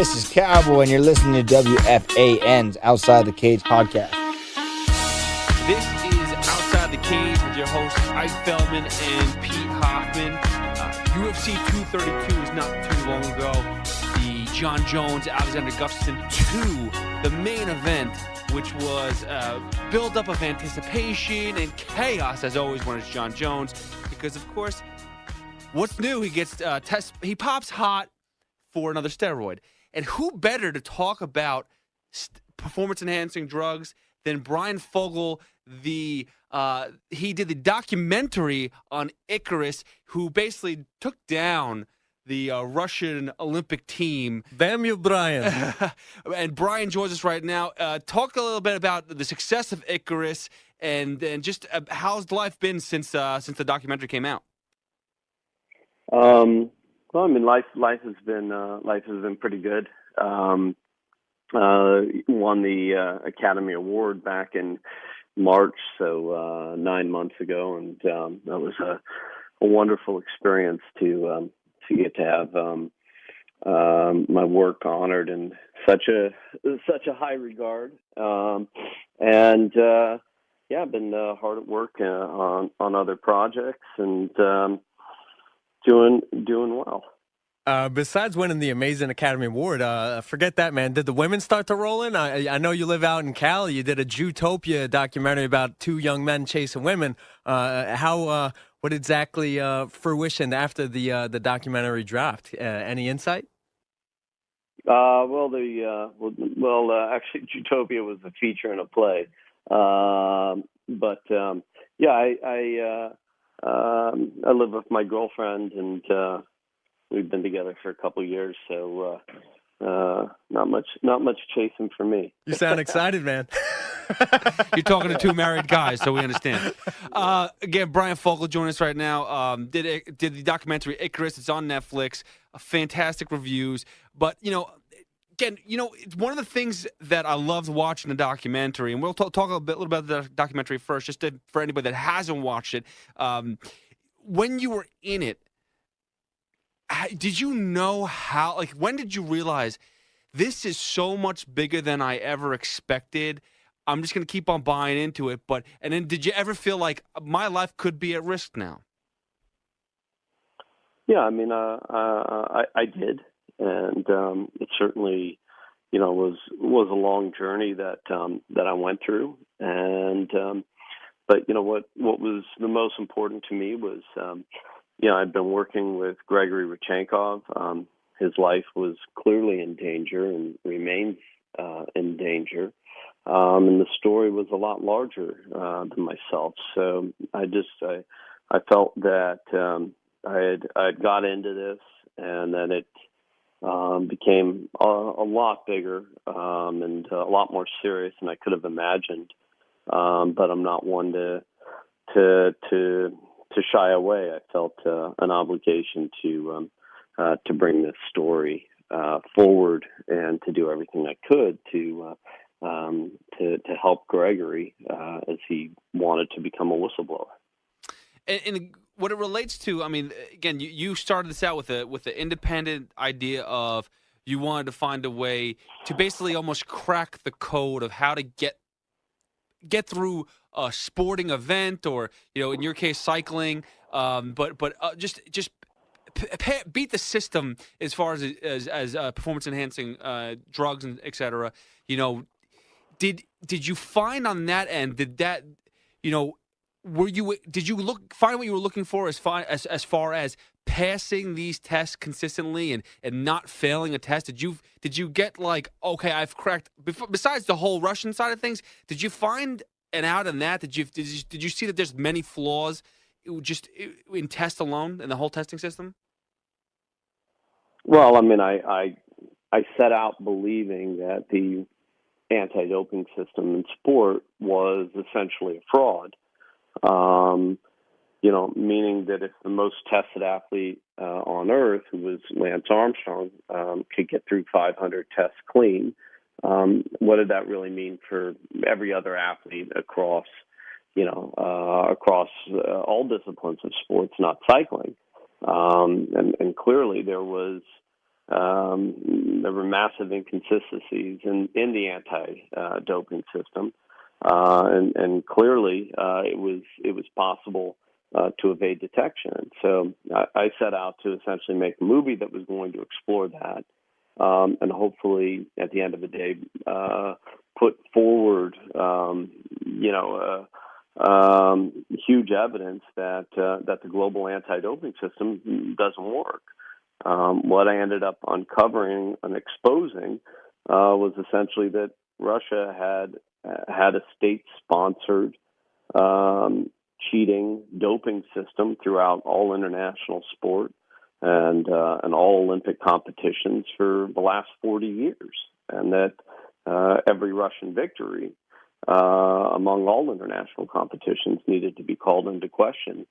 This is Cowboy, and you're listening to WFAN's Outside the Cage podcast. This is Outside the Cage with your hosts Ike Feldman and Pete Hoffman. UFC 232 is not too long ago. The John Jones, Alexander Gustafsson 2, the main event, which was build-up of anticipation and chaos, as always, when it's John Jones. Because, of course, what's new? He gets he pops hot for another steroid. And who better to talk about performance-enhancing drugs than Bryan Fogel? He did the documentary on ICARUS, who basically took down the Russian Olympic team. Damn you, Bryan. And Bryan joins us right now. Talk a little bit about the success of ICARUS and just how's life been since the documentary came out? Well, I mean, life has been pretty good. Won the Academy Award back in March, so 9 months ago, and that was a wonderful experience to get to have my work honored in such a high regard. I've been hard at work on other projects and doing well. Besides winning the amazing Academy Award, forget that, man. Did the women start to roll in? I know you live out in Cali. You did a Jewtopia documentary about two young men chasing women. What exactly fruition after the documentary dropped? Any insight? Actually, Jewtopia was a feature in a play. I live with my girlfriend, and we've been together for a couple of years, so not much chasing for me. You sound excited, man. You're talking to two married guys, so we understand. Again, Bryan Fogel joining us right now. Did the documentary ICARUS? It's on Netflix. Fantastic reviews, but again, it's one of the things that I loved watching the documentary, and we'll talk a little bit about the documentary first, just for anybody that hasn't watched it. When you were in it, did you know when did you realize this is so much bigger than I ever expected? I'm just going to keep on buying into it. And then did you ever feel like my life could be at risk now? Yeah, I mean, I did. And it certainly, was a long journey that I went through. And, but what was the most important to me was, I'd been working with Gregory Rodchenkov. His life was clearly in danger and remains in danger. And the story was a lot larger than myself. So I felt that I'd got into this, and then it became a lot bigger and a lot more serious than I could have imagined. But I'm not one to shy away. I felt an obligation to bring this story forward and to do everything I could to help Gregory as he wanted to become a whistleblower. And what it relates to, I mean, again, you started this out with the independent idea of you wanted to find a way to basically almost crack the code of how to get through a sporting event, or in your case, cycling. Just beat the system as far as performance enhancing drugs and et cetera. Did you find on that end? Did that did you find what you were looking for as far as passing these tests consistently and not failing a test? Did you get like, okay, I've cracked, besides the whole Russian side of things, did you find an out in that? Did you see that there's many flaws just in test alone, in the whole testing system? Well, I mean, I set out believing that the anti-doping system in sport was essentially a fraud. Meaning that if the most tested athlete on earth, who was Lance Armstrong, could get through 500 tests clean, what did that really mean for every other athlete across all disciplines of sports, not cycling? And clearly there was There were massive inconsistencies in the anti-doping system, and clearly it was possible to evade detection. And so I set out to essentially make a movie that was going to explore that, and hopefully at the end of the day put forward huge evidence that the global anti-doping system doesn't work. What I ended up uncovering and exposing was essentially that Russia had a state-sponsored cheating, doping system throughout all international sport and all Olympic competitions for the last 40 years, and that every Russian victory among all international competitions needed to be called into question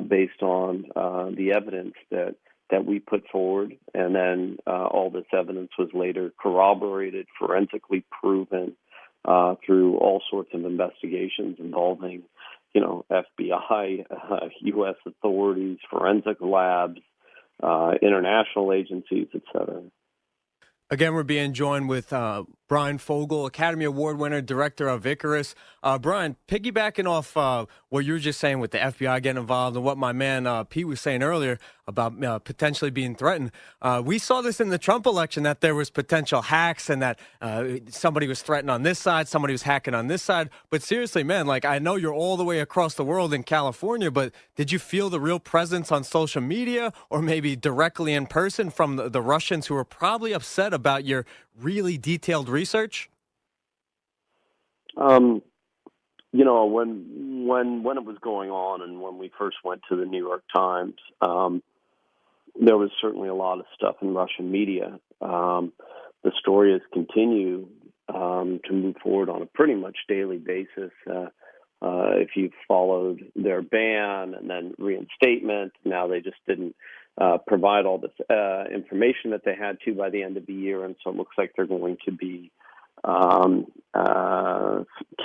based on the evidence that we put forward, and then all this evidence was later corroborated, forensically proven through all sorts of investigations involving, FBI, U.S. authorities, forensic labs, international agencies, et cetera. Again, we're being joined with Bryan Fogel, Academy Award winner, director of ICARUS. Bryan, piggybacking off what you were just saying with the FBI getting involved and what my man Pete was saying earlier about potentially being threatened, we saw this in the Trump election, that there was potential hacks and that somebody was threatened on this side, somebody was hacking on this side. But seriously, man, I know you're all the way across the world in California, but did you feel the real presence on social media or maybe directly in person from the Russians who were probably upset about your really detailed research? When it was going on and when we first went to the New York Times, there was certainly a lot of stuff in Russian media. The story has continued to move forward on a pretty much daily basis. If you've followed their ban and then reinstatement, now they just didn't provide all this information that they had to by the end of the year, and so it looks like they're going to be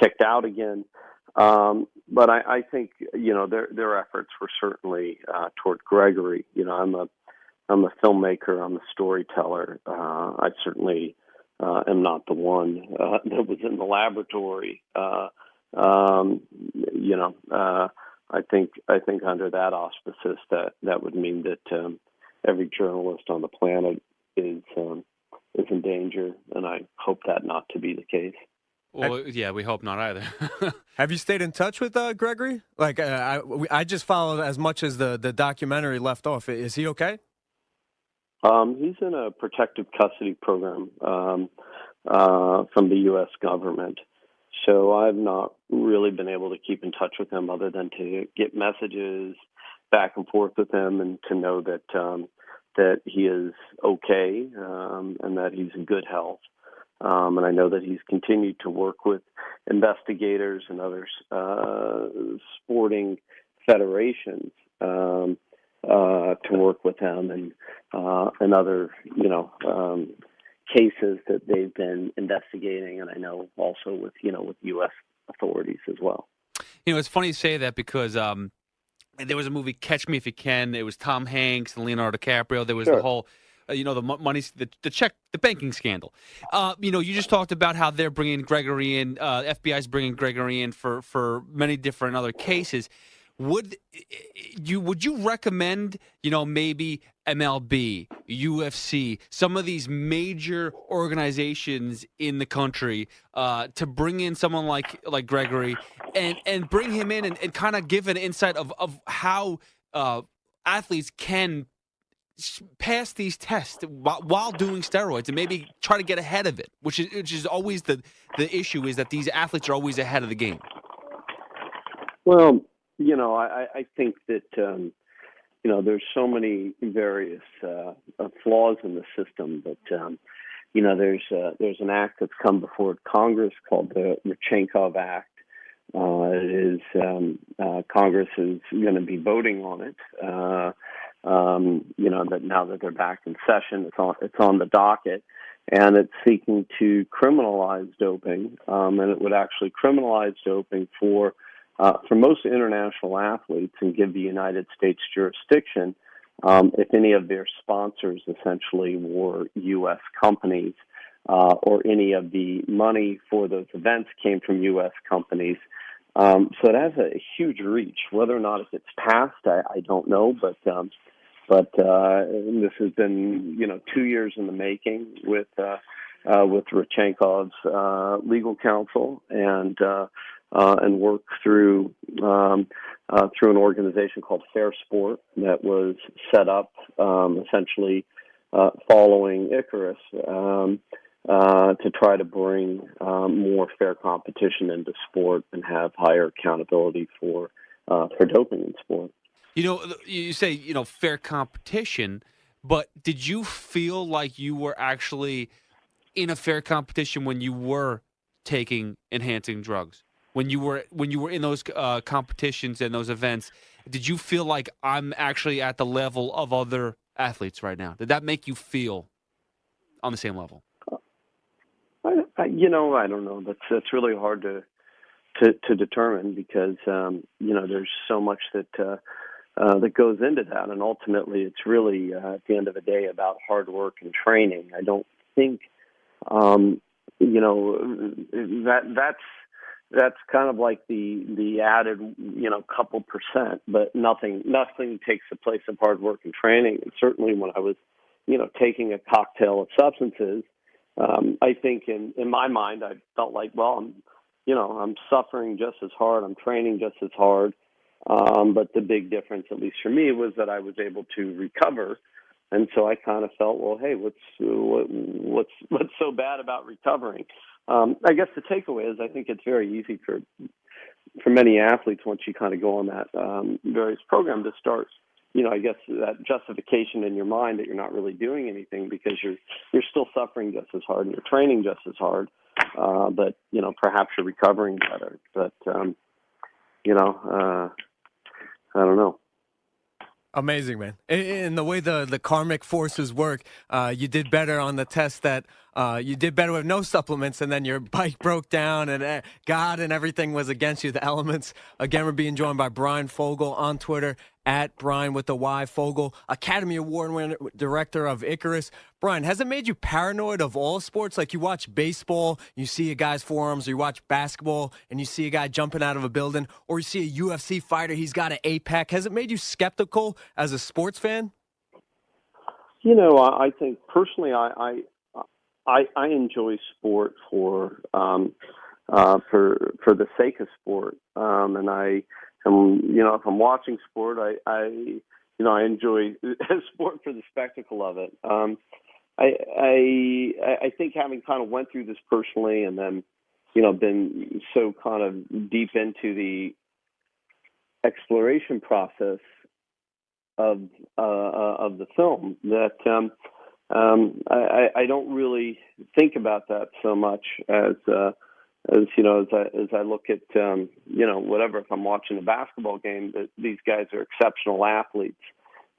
kicked out again. But I think their efforts were certainly toward Gregory. I'm a filmmaker. I'm a storyteller. I certainly am not the one that was in the laboratory. I think under that auspices that would mean that every journalist on the planet is in danger, and I hope that not to be the case. Well, yeah, we hope not either. Have you stayed in touch with Gregory? I just followed as much as the documentary left off. Is he okay? He's in a protective custody program from the U.S. government. So I've not really been able to keep in touch with him other than to get messages back and forth with him and to know that he is okay and that he's in good health. And I know that he's continued to work with investigators and other sporting federations to work with them and other cases that they've been investigating, and I know also with U.S. authorities as well. It's funny you say that because there was a movie, Catch Me If You Can. It was Tom Hanks and Leonardo DiCaprio. There was the whole, the money, the banking scandal. You just talked about how they're bringing Gregory in. FBI's bringing Gregory in for many different other cases. Would you recommend, maybe MLB, UFC, some of these major organizations in the country to bring in someone like Gregory and bring him in and kind of give an insight of how athletes can pass these tests while doing steroids and maybe try to get ahead of it, which is always the issue, is that these athletes are always ahead of the game? Well, I think that, there's so many various flaws in the system, but, there's an act that's come before Congress called the Rodchenkov Act. Congress is going to be voting on it. That now that they're back in session, it's on the docket, and it's seeking to criminalize doping, and it would actually criminalize doping for most international athletes and give the United States jurisdiction if any of their sponsors essentially were U.S. companies, or any of the money for those events came from U.S. companies. So it has a huge reach. Whether or not it gets passed, I don't know, but this has been 2 years in the making with Rodchenkov's legal counsel, and work through an organization called Fair Sport that was set up essentially following ICARUS, to try to bring more fair competition into sport and have higher accountability for doping in sport. You say, fair competition, but did you feel like you were actually in a fair competition when you were taking enhancing drugs? When you were in those competitions and those events, did you feel like I'm actually at the level of other athletes right now? Did that make you feel on the same level? I don't know. That's really hard to determine, because there's so much that goes into that, and ultimately it's really at the end of the day about hard work and training. I don't think that's kind of like the added couple percent, but nothing takes the place of hard work and training. And certainly when I was taking a cocktail of substances, I think in my mind I felt like, well, I'm suffering just as hard, I'm training just as hard, but the big difference, at least for me, was that I was able to recover. And so I kind of felt, well, hey, what's so bad about recovering? I guess the takeaway is I think it's very easy for many athletes, once you kind of go on that various program, to start, I guess that justification in your mind that you're not really doing anything, because you're still suffering just as hard and you're training just as hard, but perhaps you're recovering better. But I don't know. Amazing, man. In the way the karmic forces work, you did better on the test that you did better with no supplements, and then your bike broke down, and God and everything was against you. The elements. Again, we're being joined by Bryan Fogel on Twitter, at Bryan with the Y, Fogel, Academy Award winner, director of ICARUS. Bryan, has it made you paranoid of all sports? Like, you watch baseball, you see a guy's forearms, or you watch basketball and you see a guy jumping out of a building, or you see a UFC fighter, he's got an eight-pack. Has it made you skeptical as a sports fan? I think personally, I enjoy sport for the sake of sport, and if I'm watching sport, I enjoy sport for the spectacle of it. I think, having kind of went through this personally, and then been so kind of deep into the exploration process of the film, that I don't really think about that so much as I look at whatever. If I'm watching a basketball game, that these guys are exceptional athletes,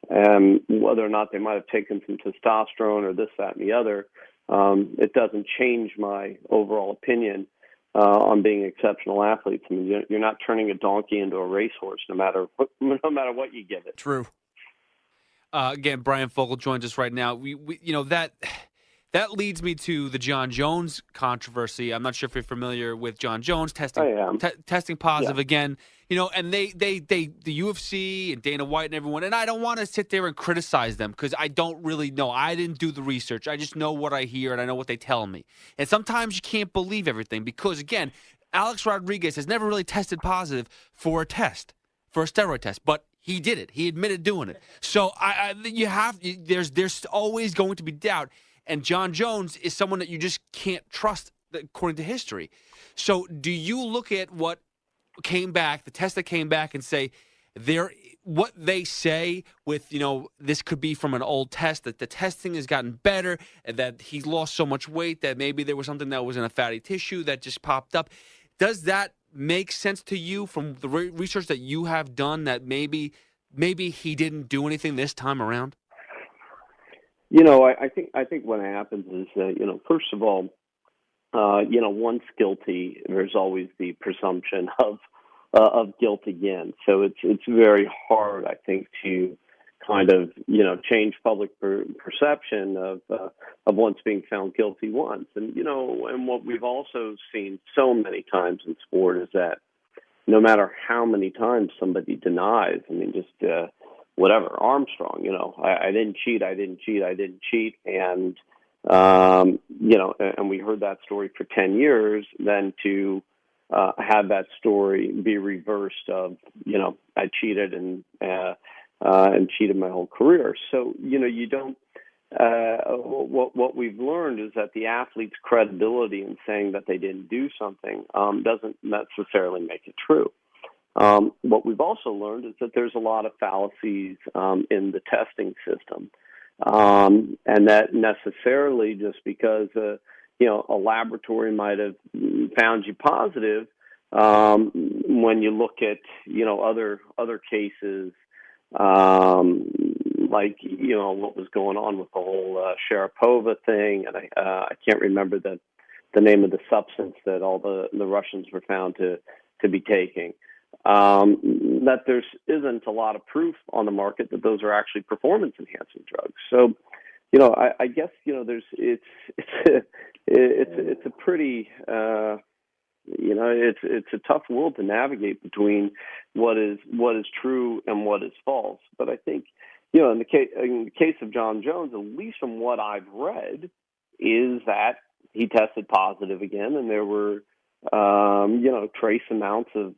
and whether or not they might have taken some testosterone or this, that, and the other, it doesn't change my overall opinion on being exceptional athletes. I mean, you're not turning a donkey into a racehorse, no matter what you give it. True. Again, Bryan Fogel joins us right now. We that leads me to the Jon Jones controversy. I'm not sure if you're familiar with Jon Jones testing positive again. And the UFC and Dana White and everyone. And I don't want to sit there and criticize them, because I don't really know. I didn't do the research. I just know what I hear and I know what they tell me. And sometimes you can't believe everything, because again, Alex Rodriguez has never really tested positive for a steroid test, but he did it. He admitted doing it. So there's always going to be doubt. And Jon Jones is someone that you just can't trust, according to history. So do you look at what came back, the test that came back, and say what they say with, this could be from an old test, that the testing has gotten better, and that he lost so much weight that maybe there was something that was in a fatty tissue that just popped up? Does that make sense to you from the research that you have done, that maybe he didn't do anything this time around? I think what happens is that, first of all, once guilty, there's always the presumption of guilt again. So it's very hard, I think, to kind of, change public perception of once being found guilty once. And, and what we've also seen so many times in sport is that no matter how many times somebody denies, just whatever, Armstrong, I didn't cheat, and, and we heard that story for 10 years, then to have that story be reversed of, I cheated and cheated my whole career. So, you don't, what we've learned is that the athlete's credibility in saying that they didn't do something doesn't necessarily make it true. What we've also learned is that there's a lot of fallacies in the testing system, and that necessarily just because a laboratory might have found you positive, when you look at other cases, like what was going on with the whole Sharapova thing, and I can't remember the name of the substance that all the Russians were found to be taking. That there isn't a lot of proof on the market that those are actually performance enhancing drugs. So, I guess it's a pretty it's a tough world to navigate between what is true and what is false. But I think in the case of John Jones, at least from what I've read, is that he tested positive again, and there were trace amounts of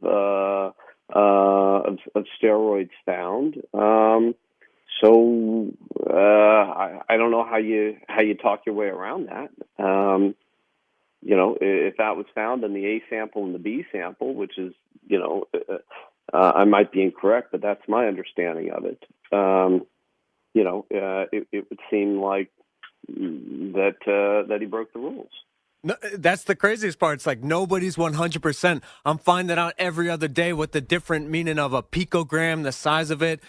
steroids found. So I don't know how you talk your way around that. If that was found in the A sample and the B sample, which is, I might be incorrect, but that's my understanding of it. It would seem like that he broke the rules. No, that's the craziest part. It's like nobody's 100%. I'm finding out every other day what the different meaning of a picogram, the size of it.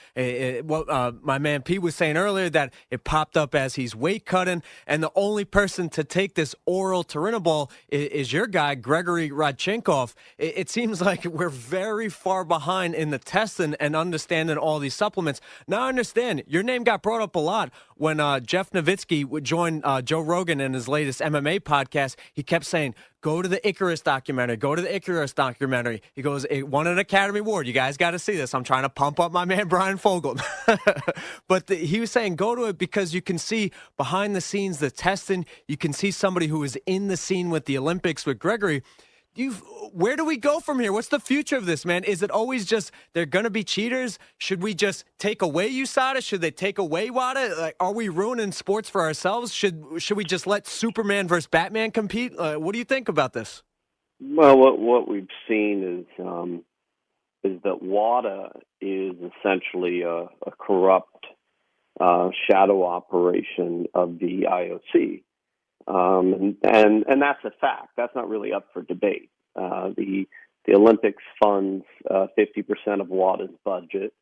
What my man Pete was saying earlier, that it popped up as he's weight cutting. And the only person to take this oral Turinabol is your guy, Gregory Rodchenkov. It seems like we're very far behind in the testing and understanding all these supplements. Now I understand your name got brought up a lot when Jeff Nowitzki would join Joe Rogan in his latest MMA podcast. He kept saying, go to the ICARUS documentary, go to the ICARUS documentary. He goes, it won an Academy Award. You guys got to see this. I'm trying to pump up my man, Bryan Fogel. But he was saying, go to it because you can see behind the scenes, the testing. You can see somebody who is in the scene with the Olympics with Gregory. Where do we go from here? What's the future of this, man? Is it always just they're going to be cheaters? Should we just take away USADA? Should they take away WADA? Like, are we ruining sports for ourselves? Should we just let Superman versus Batman compete? What do you think about this? Well, what we've seen is that WADA is essentially a corrupt shadow operation of the IOC. And that's a fact. That's not really up for debate. The Olympics funds 50% of WADA's budget.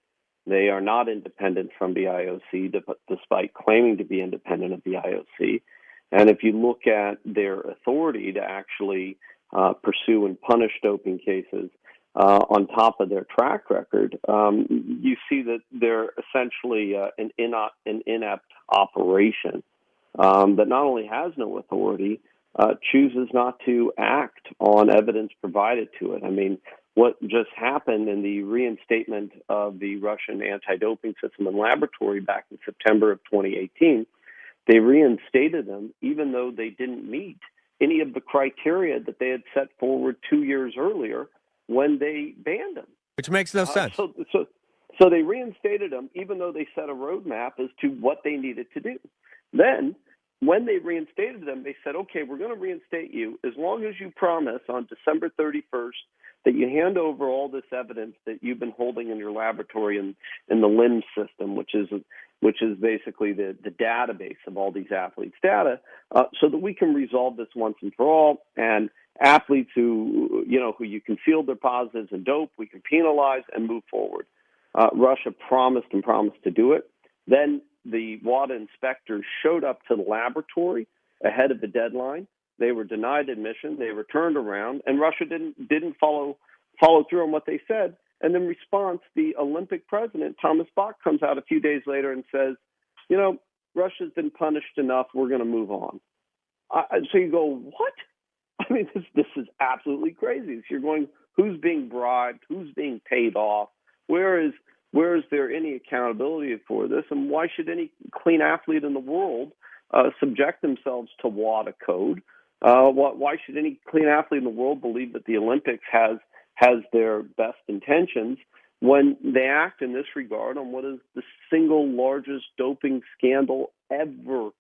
They are not independent from the IOC, despite claiming to be independent of the IOC. And if you look at their authority to actually pursue and punish doping cases on top of their track record, you see that they're essentially an inept operation. That not only has no authority, chooses not to act on evidence provided to it. I mean, what just happened in the reinstatement of the Russian anti-doping system and laboratory back in September of 2018, they reinstated them even though they didn't meet any of the criteria that they had set forward 2 years earlier when they banned them. Which makes no sense. So they reinstated them even though they set a roadmap as to what they needed to do. Then, when they reinstated them, they said, okay, we're going to reinstate you as long as you promise on December 31st that you hand over all this evidence that you've been holding in your laboratory in the LIMS system, which is basically the database of all these athletes' data, so that we can resolve this once and for all. And athletes who you can field their positives and dope, we can penalize and move forward. Russia promised to do it. Then the WADA inspectors showed up to the laboratory ahead of the deadline. They were denied admission. They were turned around, and Russia didn't follow through on what they said. And in response, the Olympic president, Thomas Bach, comes out a few days later and says, Russia's been punished enough. We're going to move on. So you go, what? I mean, this is absolutely crazy. So you're going, who's being bribed? Who's being paid off? Where is there any accountability for this? And why should any clean athlete in the world subject themselves to WADA code? Why should any clean athlete in the world believe that the Olympics has their best intentions when they act in this regard on what is the single largest doping scandal ever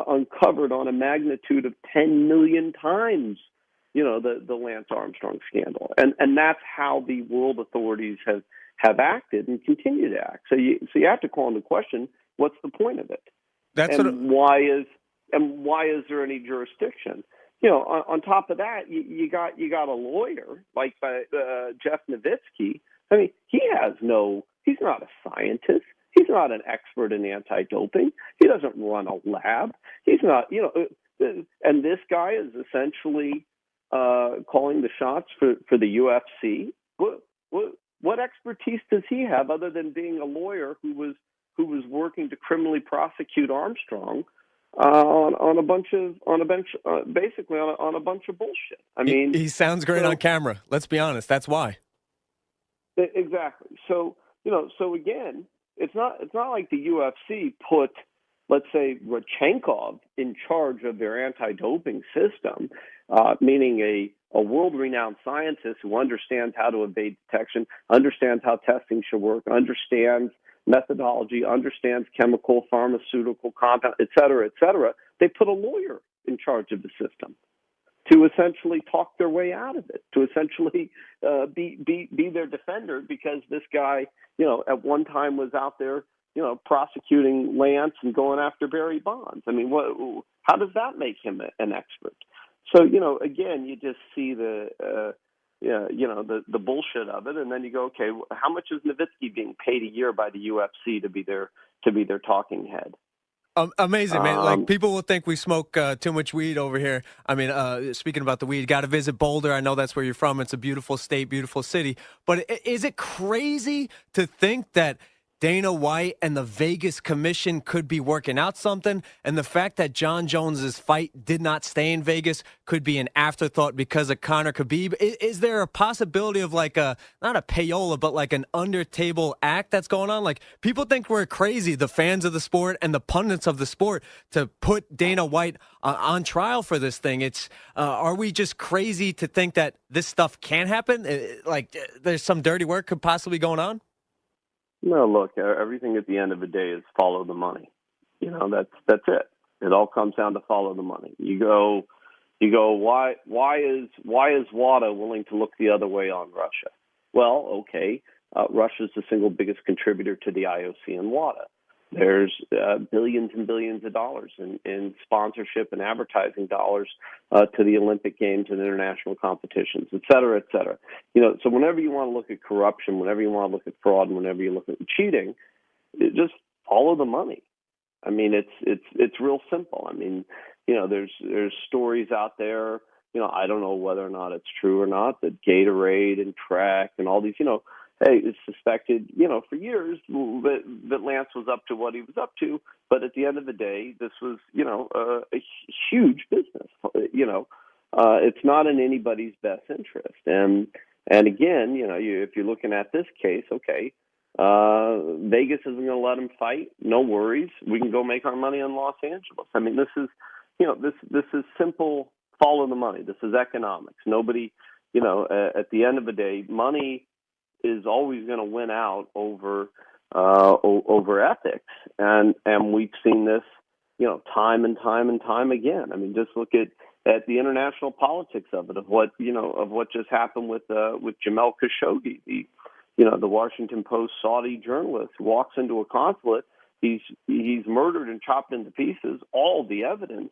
uncovered on a magnitude of 10 million times, the Lance Armstrong scandal. And that's how the world authorities have acted and continue to act. So you have to call into question, what's the point of it? Why is there any jurisdiction? On top of that, you got a lawyer like Jeff Nowitzki. I mean, he's not a scientist. He's not an expert in anti-doping. He doesn't run a lab. He's not, and this guy is essentially calling the shots for the UFC. What expertise does he have other than being a lawyer who was working to criminally prosecute Armstrong on a bunch of bullshit? I mean, he sounds great on camera. Let's be honest. That's why. Exactly. So again, it's not like the UFC put, let's say, Rodchenkov in charge of their anti-doping system, meaning a world-renowned scientist who understands how to evade detection, understands how testing should work, understands methodology, understands chemical, pharmaceutical compound, et cetera, et cetera. They put a lawyer in charge of the system to essentially talk their way out of it, to essentially be their defender, because this guy, at one time was out there, prosecuting Lance and going after Barry Bonds. I mean, how does that make him an expert? So, again, you just see the bullshit of it, and then you go, okay, how much is Nowitzki being paid a year by the UFC to be their talking head? Amazing, man. Like, people will think we smoke too much weed over here. I mean, speaking about the weed, got to visit Boulder. I know that's where you're from. It's a beautiful state, beautiful city. But is it crazy to think that Dana White and the Vegas Commission could be working out something, and the fact that John Jones's fight did not stay in Vegas could be an afterthought because of Conor Khabib? Is there a possibility of like not a payola, but like an under-table act that's going on? Like, people think we're crazy, the fans of the sport and the pundits of the sport, to put Dana White on trial for this thing. Are we just crazy to think that this stuff can happen? Like, there's some dirty work could possibly going on? No, look, everything at the end of the day is follow the money. That's it. It all comes down to follow the money. You go, why is WADA willing to look the other way on Russia? Well, okay, Russia's the single biggest contributor to the IOC and WADA. There's billions and billions of dollars in sponsorship and advertising dollars to the Olympic Games and international competitions, et cetera, et cetera. So whenever you want to look at corruption, whenever you want to look at fraud, and whenever you look at cheating, just follow the money. I mean, it's real simple. I mean, there's stories out there. I don't know whether or not it's true or not, that Gatorade and Trek and all these, it's suspected, for years that Lance was up to what he was up to. But at the end of the day, this was, a huge business. It's not in anybody's best interest. And again, if you're looking at this case, okay, Vegas isn't going to let him fight. No worries. We can go make our money in Los Angeles. I mean, this is, this is simple. Follow the money. This is economics. Nobody, at the end of the day, money is always going to win out over ethics, and we've seen this, time and time again. I mean, just look at the international politics of it, of what just happened with Jamal Khashoggi, the Washington Post Saudi journalist who walks into a consulate. He's murdered and chopped into pieces. All the evidence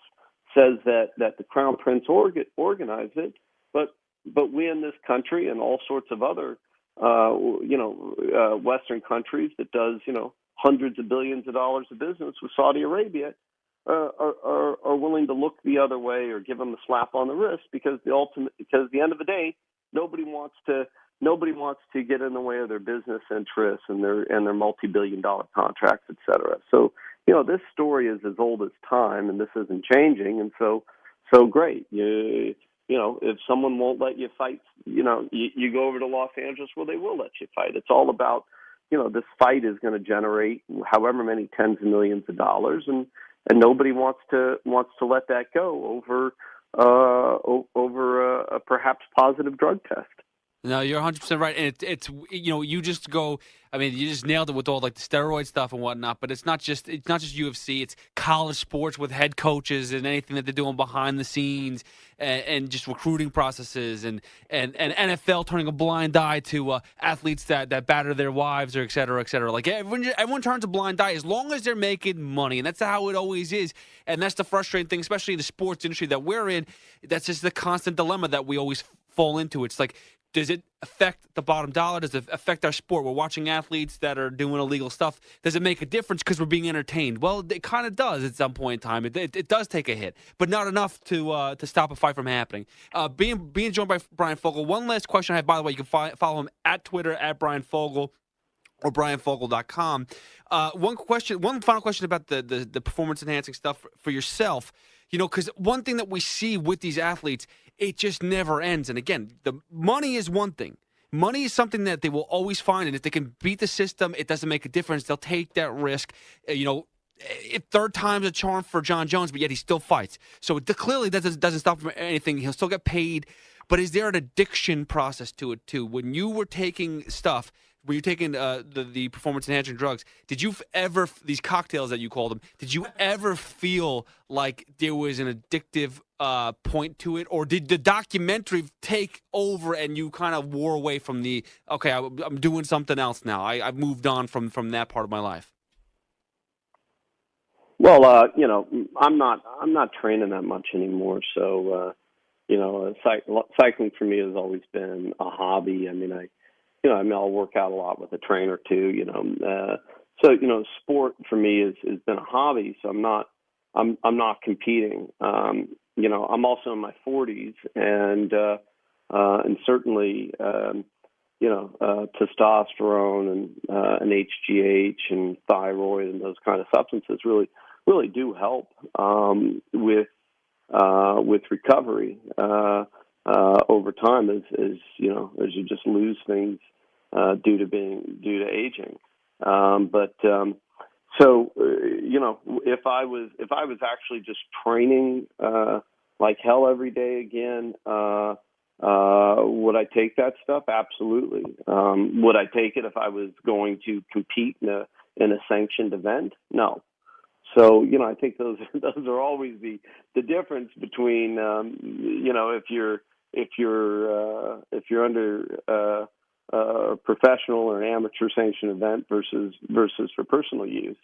says that the Crown Prince organized it, but we in this country and all sorts of other Western countries that does, hundreds of billions of dollars of business with Saudi Arabia are willing to look the other way or give them a slap on the wrist, because at the end of the day, nobody wants to nobody wants to get in the way of their business interests and their multi-billion-dollar contracts, et cetera. So, this story is as old as time, and this isn't changing. And so great. If someone won't let you fight, you go over to Los Angeles, well, they will let you fight. It's all about, this fight is going to generate however many tens of millions of dollars, and nobody wants to let that go over a perhaps positive drug test. No, you're 100% right, and it's you just go. I mean, you just nailed it with all like the steroid stuff and whatnot. But it's not just UFC. It's college sports with head coaches and anything that they're doing behind the scenes, and just recruiting processes, and NFL turning a blind eye to athletes that batter their wives, or et cetera, et cetera. Like everyone turns a blind eye as long as they're making money, and that's how it always is. And that's the frustrating thing, especially in the sports industry that we're in. That's just the constant dilemma that we always fall into. It's like, does it affect the bottom dollar? Does it affect our sport? We're watching athletes that are doing illegal stuff. Does it make a difference because we're being entertained? Well, it kind of does at some point in time. It does take a hit, but not enough to stop a fight from happening. Being joined by Bryan Fogel. One last question I have, by the way, you can follow him at Twitter at Bryan Fogel or BryanFogel.com. One final question about the performance enhancing stuff for yourself. Because one thing that we see with these athletes, it just never ends. And again, the money is one thing. Money is something that they will always find, and if they can beat the system, it doesn't make a difference. They'll take that risk. If third time's a charm for John Jones, but yet he still fights. So clearly that doesn't stop him from anything. He'll still get paid. But is there an addiction process to it too? When you were taking stuff, when you're taking the performance enhancing drugs, did you ever, these cocktails that you called them, did you ever feel like there was an addictive point to it? Or did the documentary take over and you kind of wore away from I'm doing something else now. I've moved on from that part of my life? Well, I'm not training that much anymore. So, cycling for me has always been a hobby. I'll work out a lot with a trainer too, so, sport for me has been a hobby. So I'm not competing. I'm also in my 40s, and certainly, testosterone and HGH and thyroid and those kind of substances really do help, with recovery, over time as you just lose things, due to aging. If I was actually just training like hell every day again, would I take that stuff? Absolutely. Would I take it if I was going to compete in a sanctioned event? No. So I think those are always the difference between if you're under a professional or an amateur sanctioned event versus for personal use.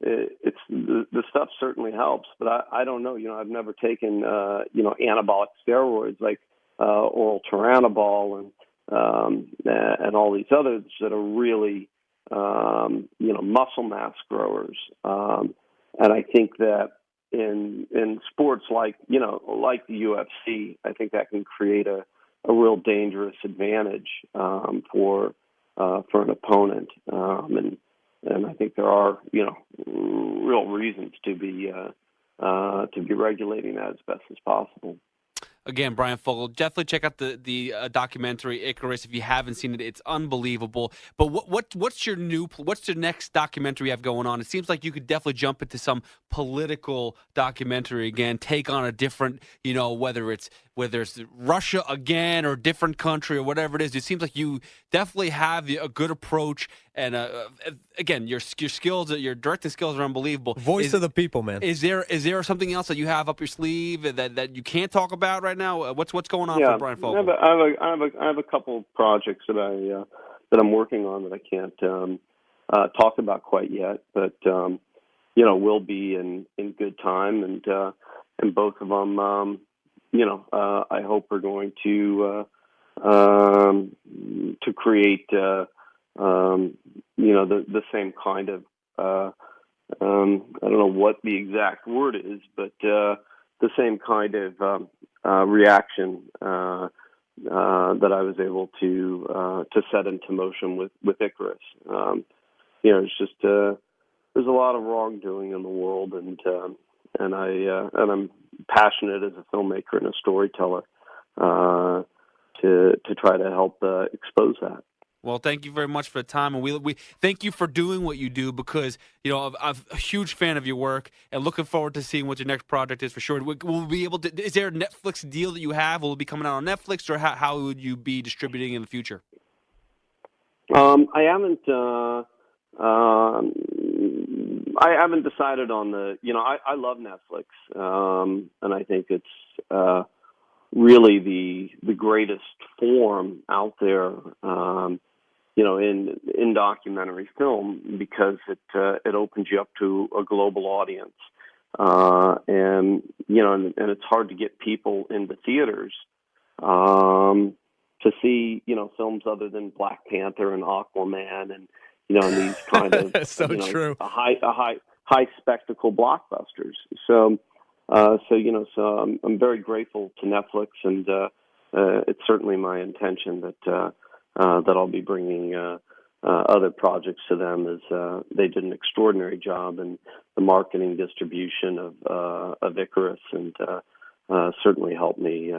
It's the stuff certainly helps, but I don't know. I've never taken anabolic steroids like oral Turinabol and all these others that are really muscle mass growers. And I think that in sports like the UFC, I think that can create a real dangerous advantage for an opponent. And I think there are real reasons to be regulating that as best as possible. Again, Bryan Fogel, definitely check out the documentary ICARUS if you haven't seen it. It's unbelievable. But what's your next documentary you have going on? It seems like you could definitely jump into some political documentary again, take on a different, whether it's Russia again or a different country or whatever it is. It seems like you definitely have a good approach. And again, your skills, your directing skills are unbelievable. Voice of the people, man. Is there something else that you have up your sleeve that you can't talk about right now? What's going on for Bryan Fogel? I have a couple projects that I'm working on that I can't talk about quite yet, but will be in good time, and both of them I hope are going to create the same kind of I don't know what the exact word is, but the same kind of reaction that I was able to set into motion with ICARUS. It's just there's a lot of wrongdoing in the world, and I'm passionate as a filmmaker and a storyteller to try to help expose that. Well, thank you very much for the time, and we thank you for doing what you do, because I'm a huge fan of your work and looking forward to seeing what your next project is for sure. Will we be able to? Is there a Netflix deal that you have? Will it be coming out on Netflix, or how would you be distributing in the future? I haven't. I haven't decided on the. I love Netflix, and I think it's really the greatest form out there. In documentary film, because it opens you up to a global audience, and it's hard to get people into theaters to see films other than Black Panther and Aquaman and and these kind of so true high spectacle blockbusters. So I'm very grateful to Netflix, and it's certainly my intention that I'll be bringing other projects to them, as they did an extraordinary job in the marketing distribution of ICARUS, and certainly helped me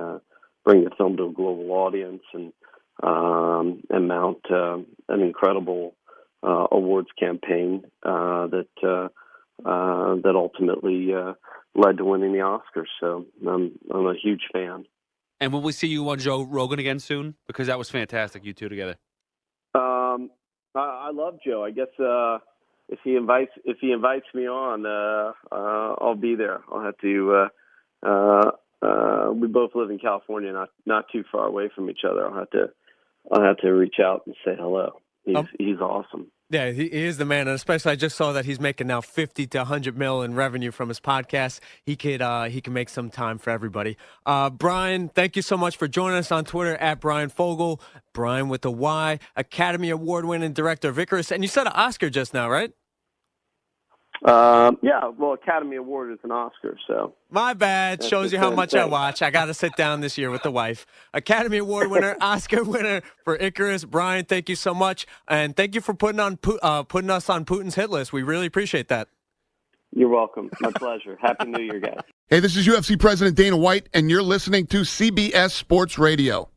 bring the film to a global audience and mount an incredible awards campaign that ultimately led to winning the Oscars. So I'm a huge fan. And will we see you on Joe Rogan again soon? Because that was fantastic, you two together. I love Joe. I guess if he invites me on, I'll be there. I'll have to. We both live in California, not too far away from each other. I'll have to reach out and say hello. He's awesome. Yeah, he is the man, and especially I just saw that he's making now $50 to $100 million in revenue from his podcast. He can make some time for everybody. Bryan, thank you so much for joining us on Twitter at Bryan Fogel, Bryan with a Y, Academy Award-winning director of ICARUS, and you said an Oscar just now, right? Yeah, well, Academy Award is an Oscar, so. My bad. Shows you how much I watch. I got to sit down this year with the wife. Academy Award winner, Oscar winner for ICARUS. Bryan, thank you so much. And thank you for putting us on Putin's hit list. We really appreciate that. You're welcome. My pleasure. Happy New Year, guys. Hey, this is UFC President Dana White, and you're listening to CBS Sports Radio.